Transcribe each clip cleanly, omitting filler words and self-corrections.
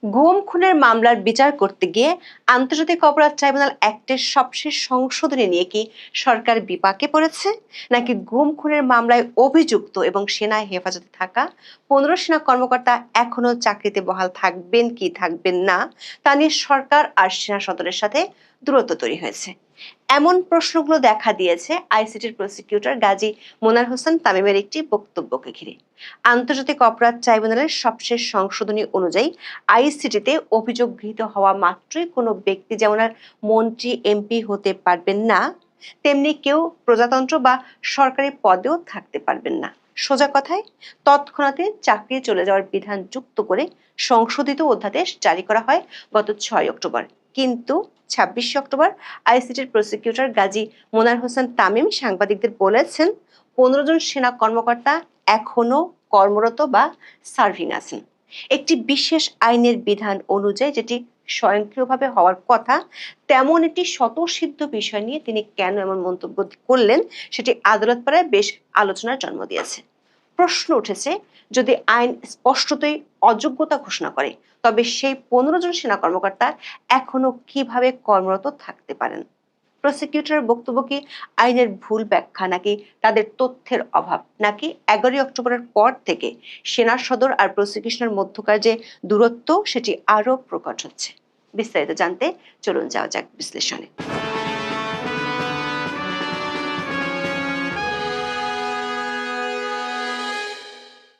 গুম খুনের মামলার বিচার করতে গিয়ে আন্তর্জাতিক অপরাধ ট্রাইব্যুনাল অ্যাক্টের সবশেষ সংশোধনী নিয়ে কি সরকার বিপাকে পড়েছে, নাকি গুম খুনের মামলায় অভিযুক্ত এবং সেনা হেফাজতে থাকা 15 সেনা কর্মকর্তা এখনো চাকরিতে বহাল থাকবেন কি থাকবেন না তা নিয়ে সরকার আর সেনা সদরের সাথে দূরত্ব তৈরি হয়েছে। এমন প্রশ্নগুলো দেখা দিয়েছে আইসিটির প্রসিকিউটর গাজী মোনার হোসেন তামিমের একটি বক্তব্যকে ঘিরে। আন্তর্জাতিক অপরাধ ট্রাইব্যুনালের সবশেষ সংশোধনী অনুযায়ী আইসিটিতে অভিযোগ গৃহীত হওয়া মাত্রই কোনো ব্যক্তি যেমন আর মন্ত্রী এমপি হতে পারবেন না, তেমনি কেউ প্রজাতন্ত্র বা সরকারি পদেও থাকতে পারবেন না। সোজা কথায় তৎক্ষণাৎ চাকরি চলে যাওয়ার বিধান যুক্ত করে সংশোধিত অধ্যাদেশ জারি করা হয় গত 6 অক্টোবর। কিন্তু 26 অক্টোবর আইসিটির প্রসিকিউটর গাজী মোনার হোসেন তামিম সাংবাদিকদের বলেছেন, 15 জন সেনা কর্মকর্তা এখনো কর্মরত বা সার্ভিং আছেন। একটি বিশেষ আইনের বিধান অনুযায়ী যেটি স্বয়ংক্রিয়ভাবে হওয়ার কথা, তেমন একটি স্বতঃসিদ্ধ বিষয় নিয়ে তিনি কেন এমন মন্তব্য করলেন, সেটি আদালত পাড়ায় বেশ আলোচনার জন্ম দিয়েছে। প্রশ্ন উঠেছে, যদি আইন স্পষ্টতই অযোগ্যতা ঘোষণা করে, তবে সেই 15 জন সেনা কর্মকর্তা এখনো কিভাবে কর্মরত থাকতে পারেন? প্রসিকিউটরের বক্তব্য কি আইনের ভুল ব্যাখ্যা, নাকি তাদের তথ্যের অভাব, নাকি 11 অক্টোবরের পর থেকে সেনা সদর আর প্রসিকিউশনের মধ্যকার যে দূরত্ব সেটি আরো প্রকট হচ্ছে? বিস্তারিত জানতে চলুন যাওয়া যাক বিশ্লেষণে।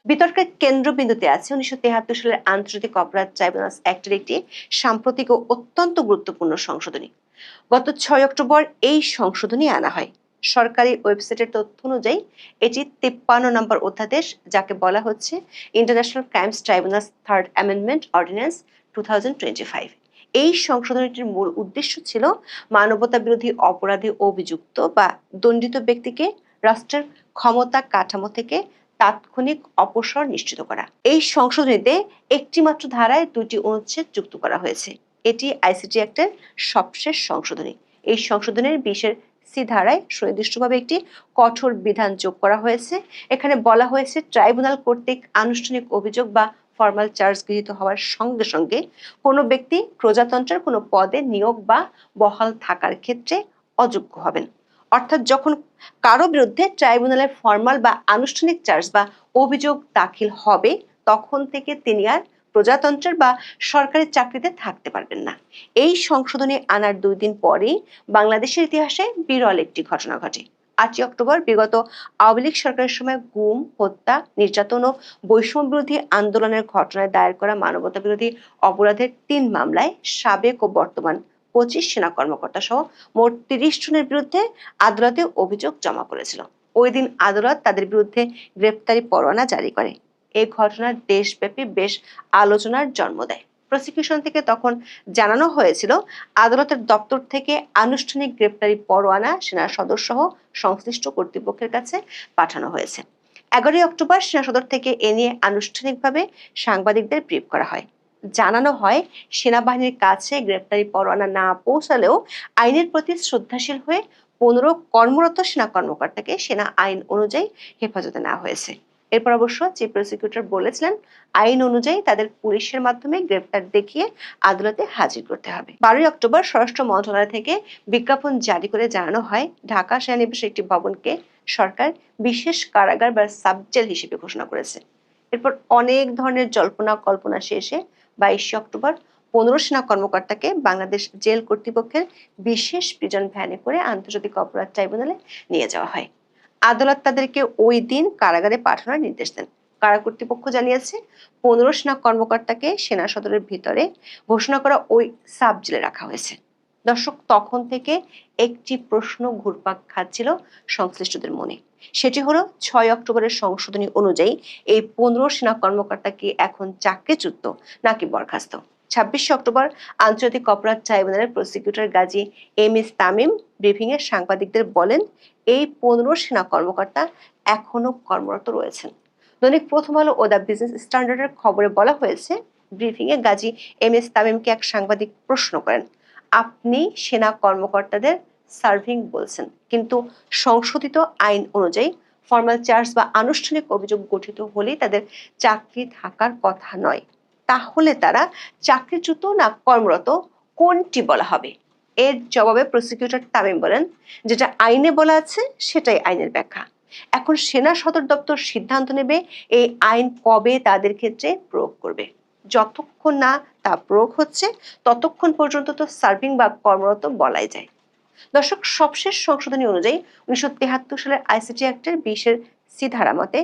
বিতর্কের কেন্দ্রবিন্দুতে আছে 1973 সালের আন্তর্জাতিক অপরাধ ট্রাইব্যুনালস অ্যাক্টের একটি সাম্প্রতিক ও অত্যন্ত গুরুত্বপূর্ণ সংশোধনী। গত 6 অক্টোবর এই সংশোধনী আনা হয়। সরকারি ওয়েবসাইটের তথ্য অনুযায়ী এটি 53 নম্বর অধ্যাদেশ, যাকে বলা হচ্ছে international crimes tribunals third amendment ordinance 2025। এই সংশোধনীটির মূল উদ্দেশ্য ছিল মানবতা বিরোধী অপরাধে অভিযুক্ত বা দণ্ডিত ব্যক্তিকে রাষ্ট্রের ক্ষমতা কাঠামো থেকে তাৎক্ষণিক অপসর নিশ্চিত করা। এই সংশোধনীতে একটি মাত্র ধারায় 2টি অনুচ্ছেদ যুক্ত করা হয়েছে। এটি আইসিটি অ্যাক্টের সবশেষ সংশোধনী। এই সংশোধনের 20-এর সি ধারায় সুনির্দিষ্টভাবে একটি কঠোর বিধান যোগ করা হয়েছে। এখানে বলা হয়েছে, ট্রাইব্যুনাল কর্তৃক আনুষ্ঠানিক অভিযোগ বা ফর্মাল চার্জ গৃহীত হওয়ার সঙ্গে সঙ্গে কোনো ব্যক্তি প্রজাতন্ত্রের কোনো পদে নিয়োগ বা বহাল থাকার ক্ষেত্রে অযোগ্য হবেন। অর্থাৎ যখন কারো বিরুদ্ধে ট্রাইব্যুনালের ফর্মাল বা আনুষ্ঠানিক চার্জ বা অভিযোগ দাখিল হবে, তখন থেকে তিনি আর প্রজাতন্ত্রের বা সরকারি চাকরিতে থাকতে পারবেন না। এই সংশোধনী আনার 2 দিন পরেই বাংলাদেশের ইতিহাসে বিরল একটি ঘটনা ঘটে। 8 অক্টোবর বিগত আওয়ামী লীগ সরকারের সময় গুম, হত্যা, নির্যাতন ও বৈষম্য বিরোধী আন্দোলনের ঘটনায় দায়ের করা মানবতা বিরোধী অপরাধের 3 মামলায় সাবেক ও বর্তমান 25 সেনা কর্মকর্তা সহ মোট 30 জনের বিরুদ্ধে আদালতে অভিযোগ জমা পড়েছিল। ওই দিন আদালত তাদের বিরুদ্ধে গ্রেপ্তারি পরোয়ানা জারি করে। এই ঘটনার দেশব্যাপী বেশ আলোচনার জন্ম দেয়। প্রসিকিউশন থেকে তখন জানানো হয়েছিল, আদালতের দপ্তর থেকে আনুষ্ঠানিক গ্রেপ্তারি পরোয়ানা সেনা সদর সহ সংশ্লিষ্ট কর্তৃপক্ষের কাছে পাঠানো হয়েছে। 11 অক্টোবর সেনা সদর থেকে এ নিয়ে আনুষ্ঠানিকভাবে সাংবাদিকদের ব্রিফ করা হয়। জানানো হয়, সেনাবাহিনীর কাছে গ্রেপ্তারি পরোয়ানা না পৌঁছালেও আইনের প্রতি শ্রদ্ধাশীল হয়ে 15 কর্মরত সেনা কর্মকর্তাকে সেনা আইন অনুযায়ী হেফাজতে নেওয়া হয়েছে। এরপর অবশ্য চিফ প্রসিকিউটর বলেছিলেন, আইন অনুযায়ী তাদের পুলিশের মাধ্যমে গ্রেপ্তার দেখিয়ে আদালতে হাজির করতে হবে। 12 অক্টোবর স্বরাষ্ট্র মন্ত্রণালয় থেকে বিজ্ঞাপন জারি করে জানানো হয়, ঢাকা সেনানিবাসের একটি ভবনকে সরকার বিশেষ কারাগার বা সাবজেল হিসেবে ঘোষণা করেছে। এরপর অনেক ধরনের জল্পনা কল্পনা শেষে 22 অক্টোবর 15 সেনা কর্মকর্তাকে বাংলাদেশ জেল কর্তৃপক্ষের বিশেষ প্রিজন ভ্যানে করে আন্তর্জাতিক অপরাধ ট্রাইব্যুনালে নিয়ে যাওয়া হয়। আদালত তাদেরকে ওই দিন কারাগারে পাঠানোর নির্দেশ দেন। কারা কর্তৃপক্ষ জানিয়েছে, 15 সেনা কর্মকর্তাকে সেনা সদরের ভিতরে ঘোষণা করা ওই সাব জেলে রাখা হয়েছে। দর্শক, তখন থেকে একটি প্রশ্ন ঘুরপাক খাচ্ছিল সংশ্লিষ্টদের মনে। সেটি হলো, 6 অক্টোবরের সংশোধনী অনুযায়ী এই 15 সেনা কর্মকর্তা কি এখন চাকরিচ্যুত নাকি বরখাস্ত? 26 অক্টোবর আন্তর্জাতিক অপরাধ ট্রাইব্যুনালের prosecutor Gazi MS. Tamim briefing এ সাংবাদিকদের বলেন, এই 15 সেনা কর্মকর্তা এখনো কর্মরত রয়েছেন। দৈনিক প্রথম আলো ও দ্য বিজনেস স্ট্যান্ডার্ডের খবরে বলা হয়েছে, ব্রিফিং এ গাজী এম.এস. তামিমকে এক সাংবাদিক প্রশ্ন করেন, আপনি সেনা কর্মকর্তাদের সার্ভিং বলছেন, কিন্তু সংশোধিত আইন অনুযায়ী ফর্মাল চার্জ বা আনুষ্ঠানিক অভিযোগ গঠিত হলেই তাদের চাকরি থাকার কথা নয়। তাহলে তারা চাকরিচ্যুত না কর্মরত কোনটি বলা হবে? এর জবাবে প্রসিকিউটর তামিম বলেন, যেটা আইনে বলা আছে সেটাই আইনের ব্যাখ্যা। এখন সেনা সদর দপ্তর সিদ্ধান্ত নেবে এই আইন কবে তাদের ক্ষেত্রে প্রয়োগ করবে। যতক্ষণ না তা প্রয়োগ হচ্ছে ততক্ষণ পর্যন্ত তো সার্ভিং বা কর্মরত বলাই যায়। দর্শক, সবশেষ সংশোধনী অনুযায়ী 1973 সালের আইসিটি অ্যাক্টের 20-এর ধারা মতে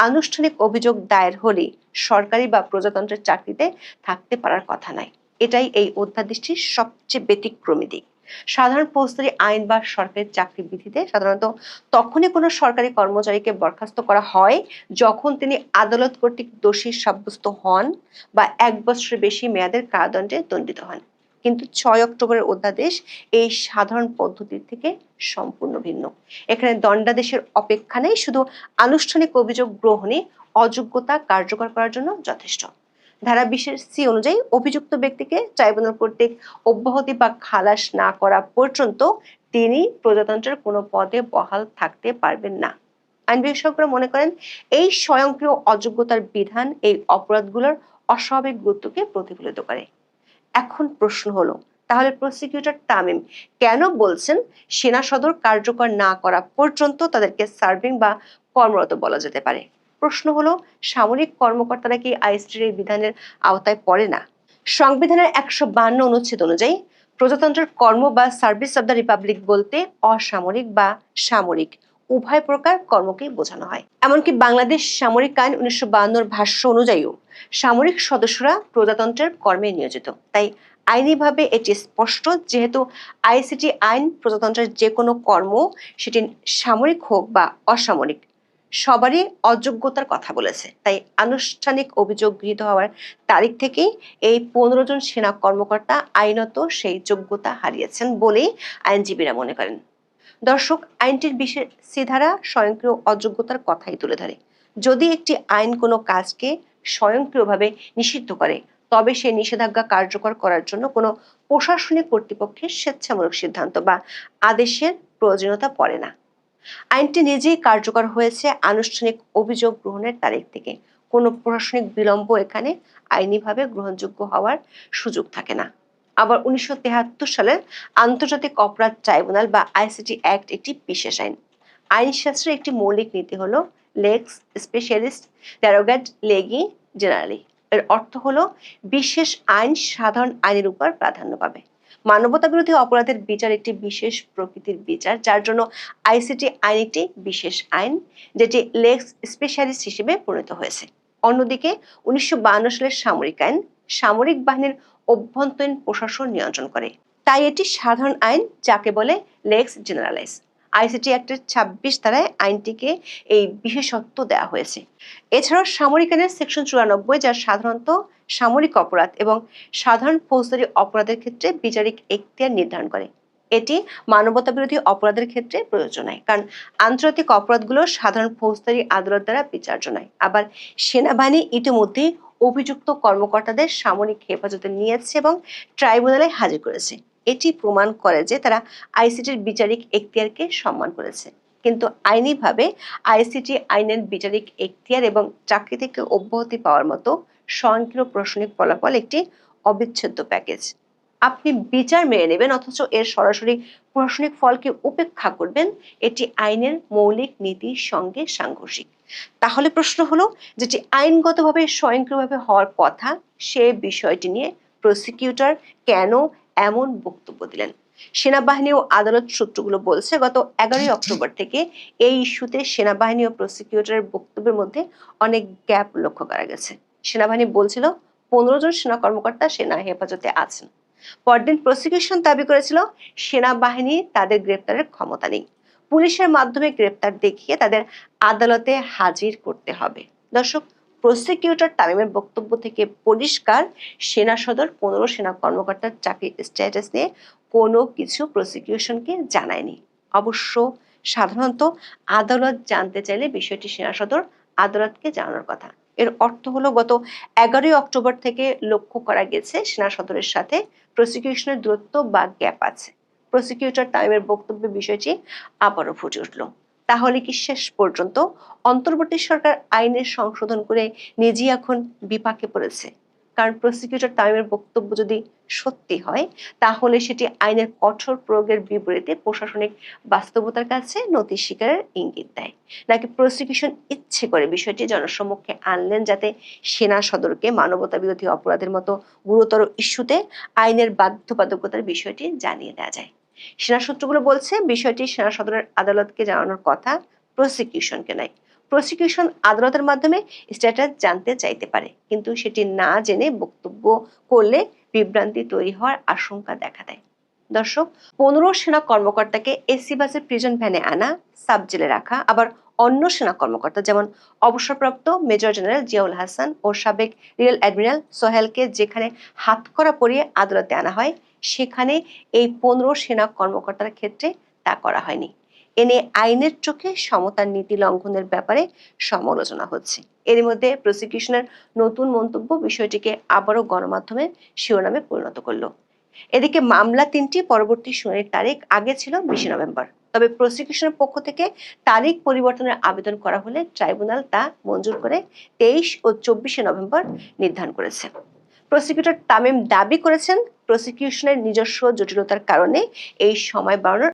আনুষ্ঠানিক অভিযোগ দায়ের হলেই সরকারি বা প্রজাতন্ত্রের চাকরিতে থাকতে পারার কথা নাই। এটাই এই অধ্যাদেশটির সবচেয়ে ব্যতিক্রমী দিক। সাধারণ ফৌজদারি আইন বা সরকারি চাকরি বিধিতে সাধারণত তখনই কোনো সরকারি কর্মচারীকে বরখাস্ত করা হয় যখন তিনি আদালত কর্তৃক দোষী সাব্যস্ত হন বা 1 বছরের বেশি মেয়াদের কারাদণ্ডে দণ্ডিত হন। কিন্তু 6 অক্টোবরের অধ্যাদেশ এই সাধারণ পদ্ধতির থেকে সম্পূর্ণ ভিন্ন। এখানে দণ্ডাদেশের অপেক্ষা নেই, শুধু আনুষ্ঠানিক অভিযোগ গ্রহণে অযোগ্যতা কার্যকর করার জন্য যথেষ্ট। ধারা 20-এর অনুযায়ী অভিযুক্ত ব্যক্তিকে ট্রাইব্যুনাল কর্তৃক অব্যাহতি বা খালাস না করা পর্যন্ত তিনি প্রজাতন্ত্রের কোনো পদে বহাল থাকতে পারবেন না। আইন বিশেষজ্ঞরা মনে করেন এই স্বয়ংক্রিয় অযোগ্যতার বিধান এই অপরাধগুলোর অস্বাভাবিক গুরুত্বকে প্রতিফলিত করে। এখন প্রশ্ন হলো, তাহলে প্রসিকিউটর তামিম কেন বলছেন সেনা সদর কার্যকর না করা পর্যন্ত তাদেরকে সার্ভিং বা কর্মরত বলা যেতে পারে? প্রশ্ন হলো, সামরিক কর্মকর্তারা কি আইএসটির এই বিধানের আওতায় পড়ে না? সংবিধানের 152 অনুচ্ছেদ অনুযায়ী প্রজাতন্ত্রের কর্ম বা সার্ভিস অব দ্য রিপাবলিক বলতে অসামরিক বা সামরিক উভয় প্রকার কর্মকে বোঝানো হয়। এমনকি বাংলাদেশ সামরিক আইন 1952 ভাষ্য অনুযায়ীও সামরিক সদস্যরা প্রজাতন্ত্রের কর্মে নিয়োজিত। তাই আইনিভাবে এটি স্পষ্ট, যেহেতু আইসিটি আইন প্রজাতন্ত্রের যে কোনো কর্ম, সেটি সামরিক হোক বা অসামরিক, সবারই অযোগ্যতার কথা বলেছে। তাই আনুষ্ঠানিক অভিযোগ গৃহীত হওয়ার তারিখ থেকেই এই 15 জন সেনা কর্মকর্তা আইনত সেই যোগ্যতা হারিয়েছেন বলেই আইনজীবীরা মনে করেন। দর্শক, আইনটির 20-এর ধারা স্বয়ংক্রিয় অযোগ্যতার কথাই তুলে ধরে। যদি একটি আইন কোনো কাজকে স্বয়ংক্রিয়ভাবে নিষিদ্ধ করে, তবে সেই নিষেধাজ্ঞা কার্যকর করার জন্য কোনো প্রশাসনিক কর্তৃপক্ষের স্বেচ্ছামূলক সিদ্ধান্ত বা আদেশের প্রয়োজনীয়তা পড়ে না। আইনটি নিজেই কার্যকর হয়েছে আনুষ্ঠানিক অভিযোগ গ্রহণের তারিখ থেকে। কোনো প্রশাসনিক বিলম্ব এখানে আইনিভাবে গ্রহণযোগ্য হওয়ার সুযোগ থাকে না। আবার 1973 সালের আন্তর্জাতিক অপরাধ ট্রাইব্যুনাল বা আইসিটি অ্যাক্ট একটি বিশেষ আইন। আইনশাস্ত্রের একটি মৌলিক নীতি হলো লেক্স স্পেশালিস্ট ডেরোগেট লেগি জেনারেলি। এর অর্থ হলো বিশেষ আইন সাধারণ আইনের উপর প্রাধান্য পাবে। মানবতা বিরোধী অপরাধের বিচার একটি বিশেষ প্রকৃতির বিচার, যার জন্য আইসিটি আইন একটি বিশেষ আইন, যেটি লেক্স স্পেশালিস্ট হিসেবে পরিণত হয়েছে। অন্যদিকে 1952 সালের সামরিক আইন সামরিক বাহিনীর অভ্যন্তরীণ প্রশাসন নিয়ন্ত্রণ করে, তাই এটি সাধারণ আইন, যাকে বলে লেক্স জেনারেলাইজ। আইসিটি অ্যাক্টের 26 ধারায় আইনটিকে এই বিশেষত্ব দেওয়া হয়েছে। এছাড়াও সামরিক আইনের সেকশন 94, যা সাধারণত সামরিক অপরাধ এবং সাধারণ ফৌজদারি অপরাধের ক্ষেত্রে বিচারিক এখতিয়ার নির্ধারণ করে। এটি মানবতা বিরোধী অপরাধের ক্ষেত্রে প্রযোজ্য নয়, কারণ আন্তর্জাতিক অপরাধগুলো সাধারণ ফৌজদারি আদালত দ্বারা বিচার্য নয়। আবার সেনাবাহিনী ইতিমধ্যে অভিযুক্ত কর্মকর্তাদের সামরিক হেফাজতে নিয়েছে এবং ট্রাইব্যুনালে হাজির করেছে। এটি প্রমাণ করে যে তারা আইসিটির বিচারিক এখতিয়ারকে সম্মান করেছে। কিন্তু আইনিভাবে আইসিটি আইনের বিচারিক এখতিয়ার এবং চাকরি থেকে অব্যাহতি পাওয়ার মতো স্বয়ংক্রিয় প্রশাসনিক ফলাফল একটি অবিচ্ছেদ্য প্যাকেজ। আপনি বিচার মেনে নেবেন অথচ এর সরাসরি প্রশাসনিক ফলকে উপেক্ষা করবেন, এটি আইনের মৌলিক নীতির সঙ্গে সাংঘর্ষিক। তাহলে প্রশ্ন হলো, যেটি আইনগতভাবে স্বয়ংক্রিয়ভাবে হওয়ার কথা, সে বিষয়টি নিয়ে প্রসিকিউটর কেন এমন বক্তব্য দিলেন? সেনাবাহিনী ও আদালত সূত্রগুলো বলছে, গত 11 অক্টোবর থেকে এই ইস্যুতে সেনাবাহিনী ও প্রসিকিউটরের বক্তব্যের মধ্যে অনেক গ্যাপ লক্ষ্য করা গেছে। সেনাবাহিনী বলছিল 15 জন সেনা কর্মকর্তা সেনা হেফাজতে আছেন। পরদিন প্রসিকিউশন দাবি করেছিল সেনাবাহিনী তাদের গ্রেপ্তারের ক্ষমতা নেই, পুলিশের মাধ্যমে গ্রেপ্তার দেখিয়ে তাদের আদালতে হাজির করতে হবে। দর্শক, প্রসিকিউটর তামিমের বক্তব্য থেকে পরিষ্কার, সেনা সদর 15 সেনা কর্মকর্তার চাকরির স্ট্যাটাস নিয়ে কোনো কিছু প্রসিকিউশনকে জানায়নি। অবশ্য সাধারণত আদালত জানতে চাইলে বিষয়টি সেনা সদর আদালতকে জানানোর কথা। এর অর্থ হলো, গত 11 অক্টোবর থেকে লক্ষ্য করা গেছে সেনা সদরের সাথে প্রসিকিউশনের দূরত্ব বা গ্যাপ আছে। প্রসিকিউটর তামিমের বক্তব্যে বিষয়টি আবারও ফুটে উঠল। তাহলে কি শেষ পর্যন্ত অন্তর্বর্তী সরকার আইনের সংশোধন করে নিজেই এখন বিপাকে পড়েছে? কারণ প্রসিকিউটর তামিমের বক্তব্য যদি সত্যি হয় তাহলে সেটি আইনের কঠোর প্রয়োগের বিপরীতে প্রশাসনিক বাস্তবতার কাছে নতি স্বীকারের ইঙ্গিত দেয়। নাকি প্রসিকিউশন ইচ্ছে করে বিষয়টি জনসম্মুখে আনলেন যাতে সেনা সদরকে মানবতা বিরোধী অপরাধের মতো গুরুতর ইস্যুতে আইনের বাধ্যবাধকতার বিষয়টি জানিয়ে দেওয়া যায়। সেনা সূত্রগুলো বলছে বিষয়টি সেনা সদরের আদালতকে জানানোর কথা, প্রসিকিউশনকে নয়। প্রসিকিউশন আদালতের মাধ্যমে স্ট্যাটাস জানতে চাইতে পারে, কিন্তু সেটি না জেনে বক্তব্য করলে বিভ্রান্তি তৈরি হওয়ার আশঙ্কা দেখা দেয়। দর্শক, 15 সেনা কর্মকর্তাকে এসি বাসের প্রিজন ভ্যানে আনা, সাব জেলে রাখা, আবার অন্য সেনা কর্মকর্তা যেমন অবসরপ্রাপ্ত মেজর জেনারেল জিয়াউল হাসান ও সাবেক রিয়ার অ্যাডমিরাল সোহেলকে যেখানে হাতকড়া পরিয়ে আদালতে আনা হয়, সেখানে এই 15 সেনা কর্মকর্তার ক্ষেত্রে তা করা হয়নি। এনে আইনের চোখে সমতার নীতি লঙ্ঘনের ব্যাপারে সমালোচনা হচ্ছে। এর মধ্যে প্রসিকিউশনের নতুন মন্তব্য বিষয়টিকে আবারও গণমাধ্যমের শিরোনামে পরিণত করলো। এদিকে মামলা 3টি পরবর্তী শুনানির তারিখ আগে ছিল 20 নভেম্বর। তবে প্রসিকিউশনের পক্ষ থেকে তারিখ পরিবর্তনের আবেদন করা হলে ট্রাইব্যুনাল তা মঞ্জুর করে 23 ও 24 নভেম্বর নির্ধারণ করেছে। প্রসিকিউটর তামিম দাবি করেছেন প্রসিকিউশনের নিজস্ব জটিলতার কারণে এই সময় বাড়ানোর